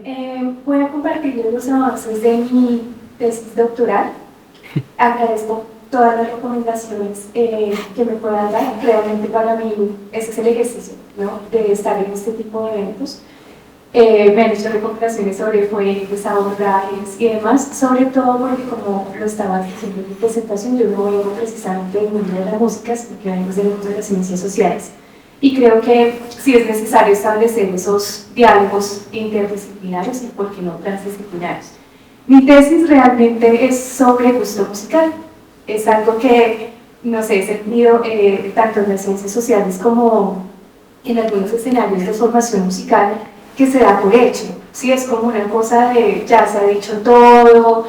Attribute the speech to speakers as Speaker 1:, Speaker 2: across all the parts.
Speaker 1: Bueno, voy a compartirles los avances de mi tesis doctoral. Agradezco todas las recomendaciones que me puedan dar. Realmente para mí ese es el ejercicio, ¿no? De estar en este tipo de eventos. Me han hecho recomendaciones sobre fuentes, abordajes y demás, sobre todo porque, como lo estaba diciendo en mi presentación, yo no vengo precisamente del mundo de la música, sino que vengo del mundo de las ciencias sociales. Y creo que sí es necesario establecer esos diálogos interdisciplinarios y, por qué no, transdisciplinarios. Mi tesis realmente es sobre gusto musical. Es algo que, no sé, he sentido tanto en las ciencias sociales como en algunos escenarios de formación musical, que se da por hecho. Sí, es como una cosa de ya se ha dicho todo,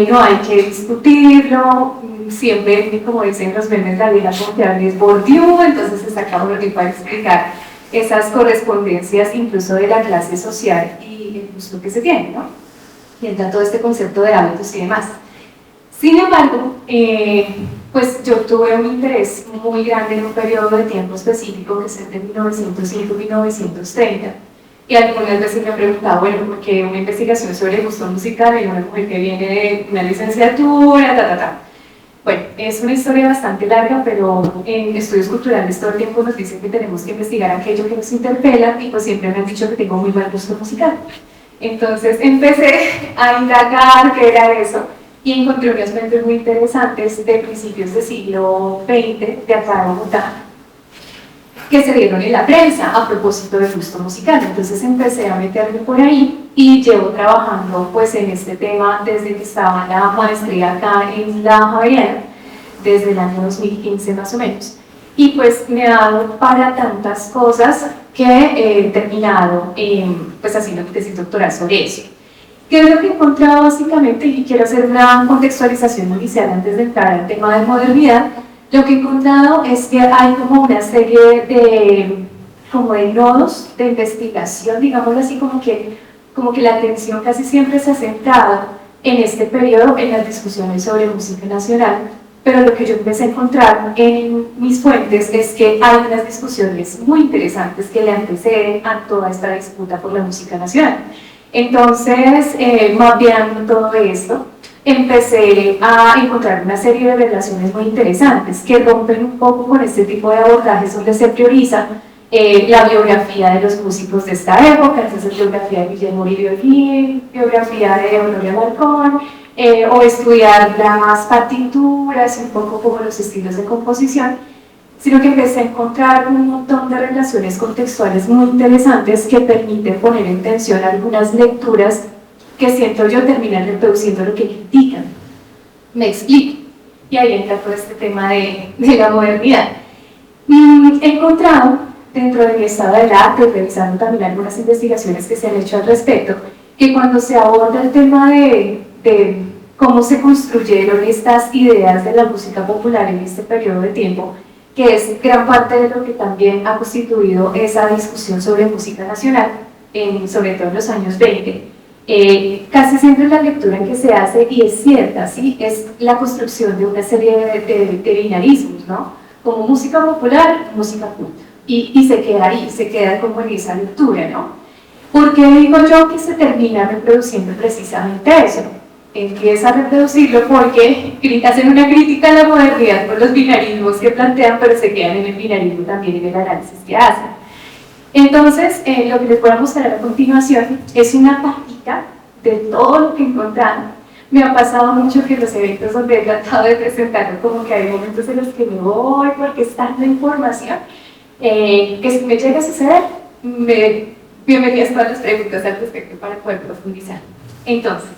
Speaker 1: no hay que discutirlo, siempre, como dicen los memes, la vida confiable es Bourdieu, entonces se saca Bourdieu para explicar esas correspondencias incluso de la clase social y el gusto que se tiene, ¿no? Y entra todo este concepto de hábitos y demás. Sin embargo, pues yo tuve un interés muy grande en un periodo de tiempo específico que es el de 1905-1930. Y algunas veces me han preguntado, bueno, ¿por qué una investigación sobre el gusto musical en una mujer que viene de una licenciatura, Bueno, es una historia bastante larga, pero en estudios culturales todo el tiempo nos dicen que tenemos que investigar aquello que nos interpela, y pues siempre me han dicho que tengo muy buen gusto musical. Entonces empecé a indagar qué era eso, y encontré unas mentes muy interesantes de principios del siglo XX de acá de Bogotá, que se dieron en la prensa a propósito del gusto musical. Entonces empecé a meterme por ahí y llevo trabajando pues en este tema desde que estaba en la maestría acá en la Javeriana, desde el año 2015 más o menos. Y pues me ha dado para tantas cosas que he terminado pues haciendo mi tesis doctoral sobre eso. ¿Qué es lo que he encontrado básicamente? Y quiero hacer una contextualización inicial antes de entrar al tema de modernidad. Lo que he encontrado es que hay como una serie de nodos de investigación, digámoslo así, como que la atención casi siempre se ha centrado en este periodo en las discusiones sobre música nacional, pero lo que yo empecé a encontrar en mis fuentes es que hay unas discusiones muy interesantes que le anteceden a toda esta disputa por la música nacional. Entonces, mapeando todo esto, empecé a encontrar una serie de relaciones muy interesantes que rompen un poco con este tipo de abordajes donde se prioriza la biografía de los músicos de esta época, entonces biografía de Guillermo Violín, biografía de Honorio Alarcón, o estudiar las partituras, un poco como los estilos de composición, sino que empecé a encontrar un montón de relaciones contextuales muy interesantes que permiten poner en tensión algunas lecturas que siento yo terminan reproduciendo lo que critican. Me explico. Y ahí entra todo este tema de la modernidad. He encontrado, dentro de mi estado del arte, revisando también algunas investigaciones que se han hecho al respecto, que cuando se aborda el tema de cómo se construyeron estas ideas de la música popular en este periodo de tiempo, que es gran parte de lo que también ha constituido esa discusión sobre música nacional, sobre todo en los años 20, casi siempre la lectura que se hace, y es cierta, ¿sí? Es la construcción de una serie de binarismos, ¿no? Como música popular, música culta, y se queda ahí, se queda como en esa lectura, ¿no? ¿Por qué digo yo que se termina reproduciendo precisamente eso? Empieza a reproducirlo porque hacen una crítica a la modernidad por los binarismos que plantean, pero se quedan en el binarismo también en el análisis que hacen. Entonces, lo que les voy a mostrar a continuación es una pajita de todo lo que encontraron. Me ha pasado mucho que en los eventos donde he tratado de presentarlo, como que hay momentos en los que me voy porque es tanta información, que si me llega a suceder, bienvenidas todas las preguntas al respecto para poder profundizar. Entonces,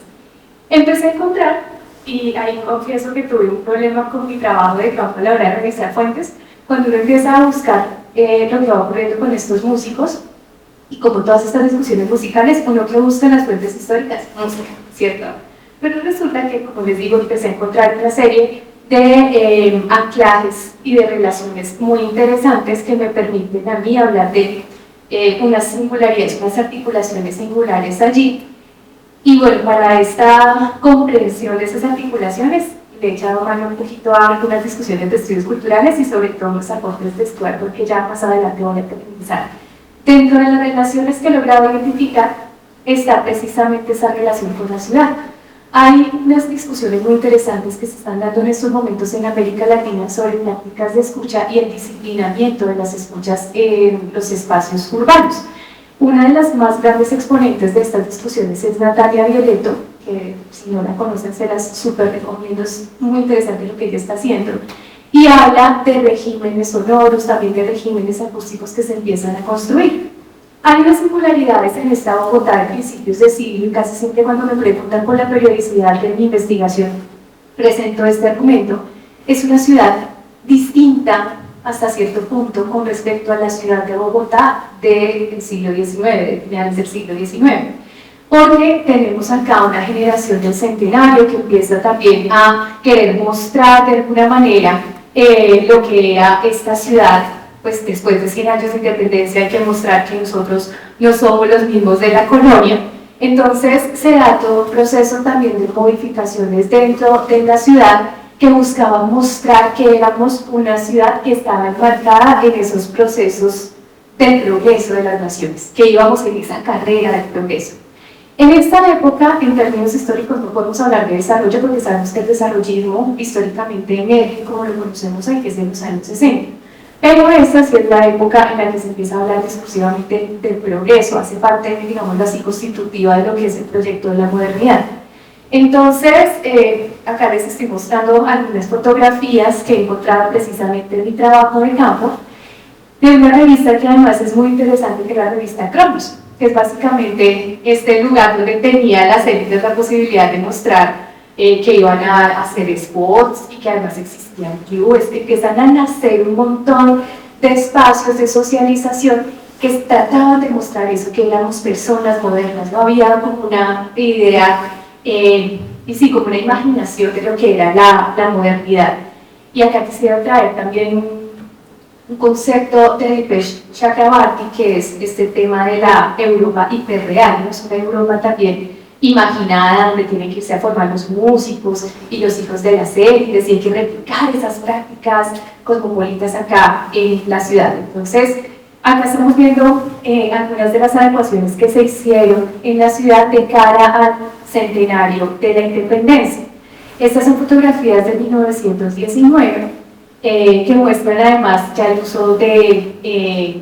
Speaker 1: empecé a encontrar, y ahí confieso que tuve un problema con mi trabajo de campo a la hora de revisar fuentes, cuando uno empieza a buscar lo que va ocurriendo con estos músicos, y como todas estas discusiones musicales, uno que busca en las fuentes históricas, música, ¿cierto? Pero resulta que, como les digo, empecé a encontrar una serie de anclajes y de relaciones muy interesantes que me permiten a mí hablar de unas singularidades, unas articulaciones singulares allí. Y bueno, para esta comprensión de esas articulaciones, le he echado mano un poquito a algunas discusiones de estudios culturales y sobre todo los aportes de Stuart, porque ya más adelante voy a terminar. Dentro de las relaciones que he logrado identificar, está precisamente esa relación con la ciudad. Hay unas discusiones muy interesantes que se están dando en estos momentos en América Latina sobre prácticas de escucha y el disciplinamiento de las escuchas en los espacios urbanos. Una de las más grandes exponentes de estas discusiones es Natalia Violetto, que si no la conocen se las súper recomiendo, es muy interesante lo que ella está haciendo, y habla de regímenes sonoros, también de regímenes acústicos que se empiezan a construir. Hay unas singularidades en esta Bogotá de principios de siglo y casi siempre cuando me preguntan con la periodicidad de mi investigación presento este argumento. Es una ciudad distinta hasta cierto punto con respecto a la ciudad de Bogotá del siglo XIX, de finales del siglo XIX, porque tenemos acá una generación del centenario que empieza también a querer mostrar de alguna manera lo que era esta ciudad. Pues después de 100 años de independencia hay que mostrar que nosotros no somos los mismos de la colonia. Entonces se da todo un proceso también de modificaciones dentro de la ciudad que buscaba mostrar que éramos una ciudad que estaba enmarcada en esos procesos del progreso de las naciones, que íbamos en esa carrera del progreso. En esta época, en términos históricos, no podemos hablar de desarrollo porque sabemos que el desarrollismo históricamente emerge como lo conocemos hoy, que es de los años 60. Pero esta sí es la época en la que se empieza a hablar exclusivamente del progreso, hace parte, digamos, así constitutiva de lo que es el proyecto de la modernidad. Entonces, acá les estoy mostrando algunas fotografías que he encontrado precisamente en mi trabajo de campo, de una revista que además es muy interesante, que es la revista Cronos, que es básicamente este lugar donde tenía las élites la posibilidad de mostrar que iban a hacer spots y que además existían clubes, que empiezan a nacer un montón de espacios de socialización que trataban de mostrar eso, que éramos personas modernas, no había como una idea y sí, como una imaginación de lo que era la modernidad. Y acá quisiera traer también un concepto de Dipesh Chakrabarty, que es este tema de la Europa hiperreal, ¿no? Es una Europa también imaginada, donde tienen que irse a formar los músicos y los hijos de las élites, y hay que replicar esas prácticas cosmopolitas acá en la ciudad. Entonces, acá estamos viendo algunas de las adecuaciones que se hicieron en la ciudad de cara al centenario de la independencia. Estas son fotografías de 1919 que muestran además ya el uso de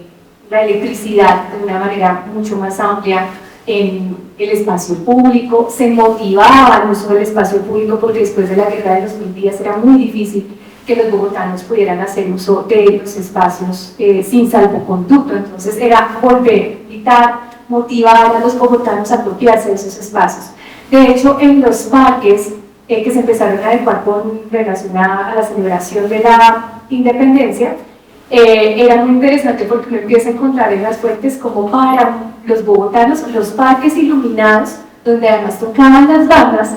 Speaker 1: la electricidad de una manera mucho más amplia en el espacio público. Se motivaba el uso del espacio público porque después de la guerra de los 1000 días era muy difícil que los bogotanos pudieran hacer uso de los espacios sin salvoconducto. Entonces era volver, invitar, motivar a los bogotanos a apropiarse de esos espacios. De hecho, en los parques que se empezaron a adecuar con relación a la celebración de la independencia, era muy interesante porque uno empieza a encontrar en las fuentes como para los bogotanos los parques iluminados, donde además tocaban las bandas,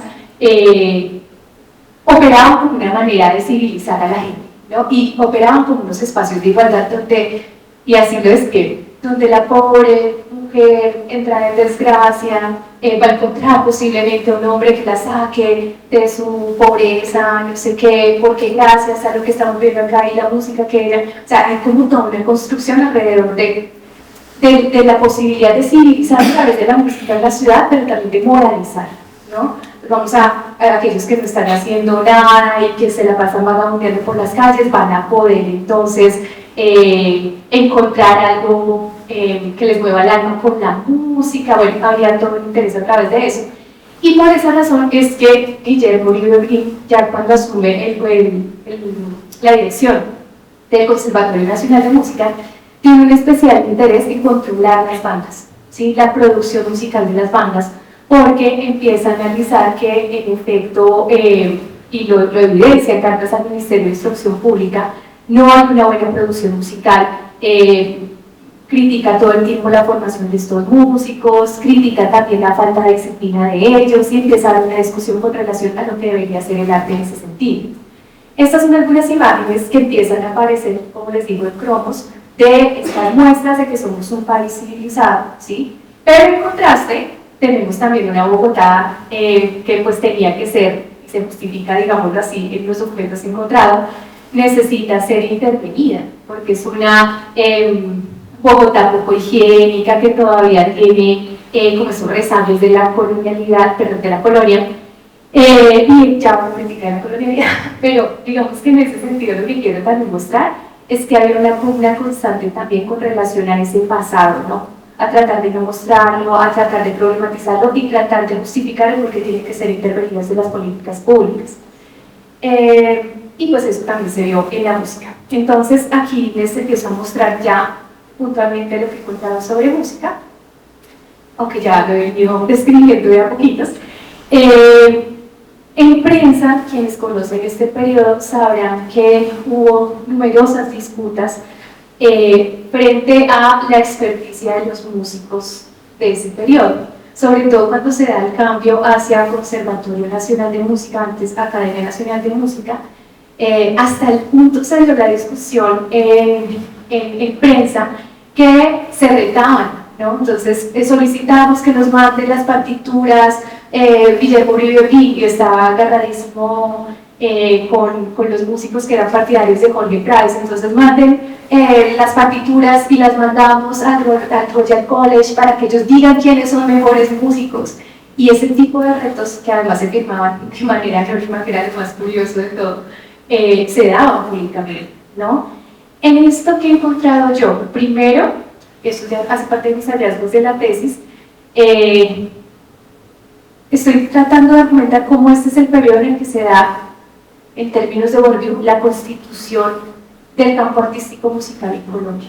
Speaker 1: operaban como una manera de civilizar a la gente, ¿no? Y operaban como unos espacios de igualdad donde, y así lo es que, donde la pobre mujer entra en desgracia, va a encontrar posiblemente un hombre que la saque de su pobreza, no sé qué, porque gracias a lo que estamos viendo acá y la música que era, o sea, hay como toda una construcción alrededor de la posibilidad de civilizar a través de la música en la ciudad, pero también de moralizar, ¿no? Vamos a aquellos que no están haciendo nada y que se la pasan vagabundeando por las calles, van a poder entonces encontrar algo que les mueva el alma con la música. Bueno, había todo un interés a través de eso. Y por esa razón es que Guillermo Libreville, ya cuando asume la dirección del Conservatorio Nacional de Música, tiene un especial interés en controlar las bandas, ¿sí? La producción musical de las bandas, porque empieza a analizar que en efecto, y lo evidencia cartas al Ministerio de Instrucción Pública, no hay una buena producción musical. Critica todo el tiempo la formación de estos músicos, critica también la falta de disciplina de ellos y empieza a dar una discusión con relación a lo que debería ser el arte en ese sentido. Estas son algunas imágenes que empiezan a aparecer, como les digo, en cromos, de estas muestras de que somos un país civilizado, ¿sí? Pero en contraste, tenemos también una Bogotá que pues tenía que ser, se justifica, digámoslo así, en los documentos encontrados, necesita ser intervenida, porque es una Bogotá poco higiénica, que todavía tiene como esos resabios de la colonialidad, perdón, de la colonia, y ya vamos a criticar la colonialidad, pero digamos que en ese sentido lo que quiero también mostrar es que hay una constante también con relación a ese pasado, ¿no? A tratar de no mostrarlo, a tratar de problematizarlo y tratar de justificar el por qué tienen que ser intervenidas en las políticas públicas. Y pues eso también se vio en la música. Entonces aquí les empiezo a mostrar ya puntualmente lo que he contado sobre música, aunque ya lo he venido describiendo de a poquitos. En prensa, quienes conocen este periodo sabrán que hubo numerosas disputas frente a la experticia de los músicos de ese periodo, sobre todo cuando se da el cambio hacia Conservatorio Nacional de Música, antes Academia Nacional de Música, hasta el punto se dio la discusión en prensa que se retaban, ¿no? Entonces solicitábamos que nos manden las partituras. Guillermo Uribe Pinio estaba agarradísimo con los músicos que eran partidarios de Jorge Price, entonces manden las partituras y las mandamos al Royal College para que ellos digan quiénes son mejores músicos, y ese tipo de retos que además se firmaban de manera anónima, que era lo más curioso de todo, se daban públicamente, ¿no? En esto que he encontrado yo, primero, eso ya hace parte de mis hallazgos de la tesis, estoy tratando de argumentar cómo este es el periodo en el que se da, en términos de Bourdieu, la constitución del campo artístico musical en Colombia,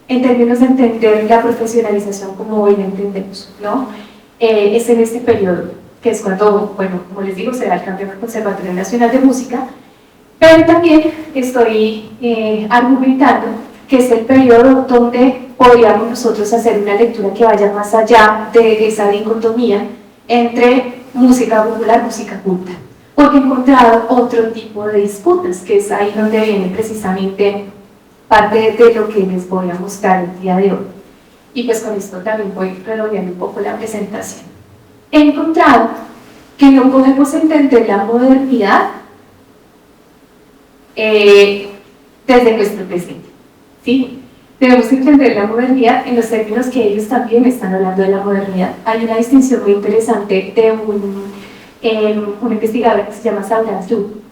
Speaker 1: en términos de entender la profesionalización como hoy la entendemos, ¿no? Es en este periodo, que es cuando, bueno, como les digo, se da el cambio al Conservatorio Nacional de Música, pero también estoy argumentando que es el periodo donde podríamos nosotros hacer una lectura que vaya más allá de esa dicotomía entre música popular y música culta, porque he encontrado otro tipo de disputas, que es ahí donde viene precisamente parte de lo que les voy a mostrar el día de hoy. Y pues con esto también voy redondeando un poco la presentación. He encontrado que no podemos entender la modernidad desde nuestro presente, ¿sí? Tenemos que entender la modernidad en los términos que ellos también están hablando de la modernidad. Hay una distinción muy interesante de una investigadora que se llama Saura Azul,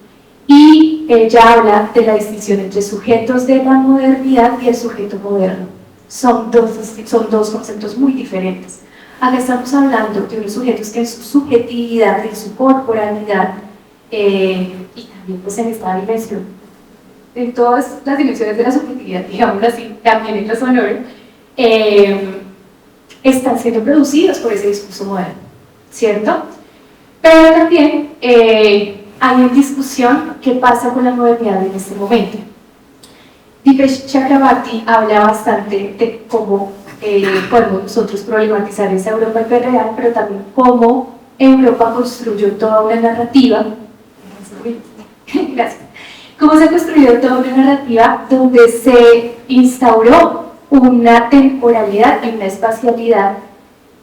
Speaker 1: y ella habla de la distinción entre sujetos de la modernidad y el sujeto moderno. Son dos conceptos muy diferentes. Acá estamos hablando de unos sujetos que en su subjetividad, en su corporalidad, y también pues en esta dimensión, en todas las dimensiones de la subjetividad, digamos así, también en lo sonoro, están siendo producidos por ese discurso moderno, ¿cierto? Pero también hay una discusión que pasa con la modernidad en este momento. Dipesh Chakrabarty habla bastante de cómo podemos nosotros problematizar esa Europa hiperreal, pero también cómo Europa construyó toda una narrativa. Gracias. Cómo se construyó toda una narrativa donde se instauró una temporalidad y una espacialidad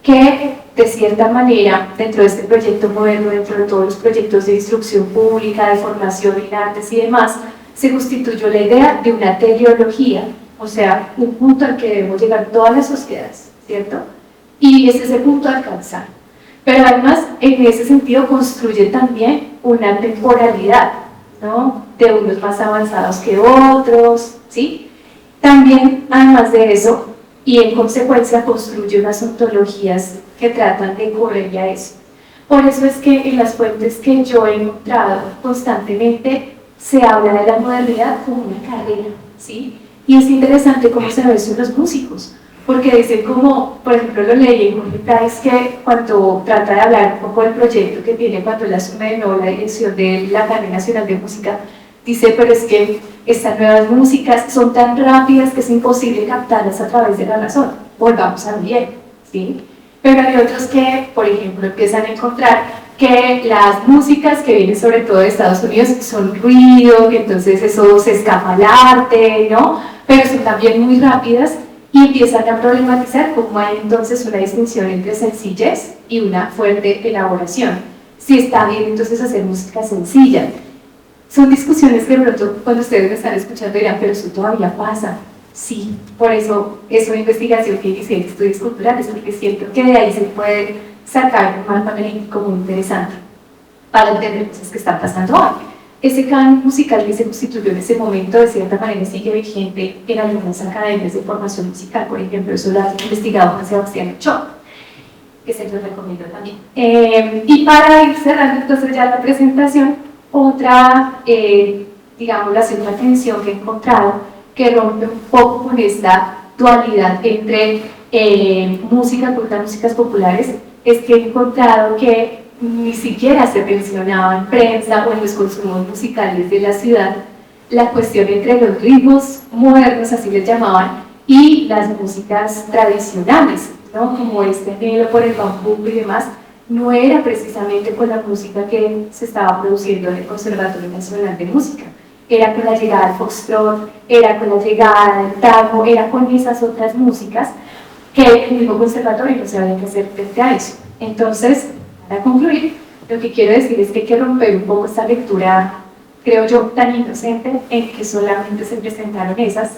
Speaker 1: que, de cierta manera, dentro de este proyecto moderno, dentro de todos los proyectos de instrucción pública, de formación en artes y demás, se constituyó la idea de una teleología, o sea, un punto al que debemos llegar todas las sociedades, ¿cierto? Y ese es el punto a alcanzar. Pero además, en ese sentido, construye también una temporalidad, ¿no? De unos más avanzados que otros, ¿sí? También, además de eso, y en consecuencia construye unas ontologías que tratan de correr a eso. Por eso es que en las fuentes que yo he encontrado constantemente se habla de la modernidad como una carrera, ¿sí? Y es interesante cómo se ve eso en los músicos, porque dicen como, por ejemplo, lo leí en Jorge Price, que cuando trata de hablar un poco del proyecto que tiene cuando él asume de nuevo la dirección de la Academia Nacional de Música, dice, pero es que estas nuevas músicas son tan rápidas que es imposible captarlas a través de la razón, volvamos a bien, ¿sí? Pero hay otros que, por ejemplo, empiezan a encontrar que las músicas que vienen sobre todo de Estados Unidos son ruido, que entonces eso se escapa al arte, ¿no? Pero son también muy rápidas, y empiezan a problematizar cómo hay entonces una distinción entre sencillez y una fuerte elaboración. Si está bien entonces hacer música sencilla. Son discusiones que de pronto cuando ustedes me están escuchando dirán, pero eso todavía pasa, Sí, por eso es una investigación que hice en estudios culturales, porque siento que de ahí se puede sacar un mapa analítico muy interesante para entender cosas que están pasando hoy. Ese canon musical que se constituyó en ese momento, de cierta manera, sigue vigente en algunas academias de formación musical. Por ejemplo, eso lo ha investigado Juan Sebastián Ochoa, que se los recomiendo también. Y para ir cerrando entonces ya la presentación, otra, digamos, la segunda tensión que he encontrado, que rompe un poco con esta dualidad entre música culta, músicas populares, es que he encontrado que ni siquiera se mencionaba en prensa o en los consumos musicales de la ciudad la cuestión entre los ritmos modernos, así les llamaban, y las músicas tradicionales, ¿no? Como este anhelo por el bambú y demás, no era precisamente con la música que se estaba produciendo en el Conservatorio Nacional de Música, era con la llegada del foxtrot, era con la llegada del tango, era con esas otras músicas que el mismo conservatorio no sabía qué hacer frente a eso. Entonces, para concluir, lo que quiero decir es que hay que romper un poco esta lectura, creo yo, tan inocente en que solamente se presentaron esas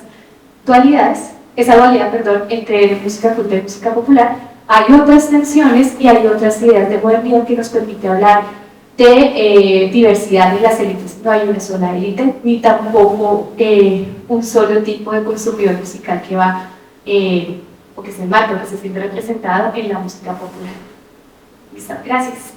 Speaker 1: dualidades, esa dualidad, perdón, entre música culta y música popular. Hay otras tensiones y hay otras ideas de modernidad que nos permite hablar de diversidad de las élites. No hay una sola élite, ni tampoco un solo tipo de consumidor musical que va o que se enmarca, que se siente representado en la música popular. Listo, gracias.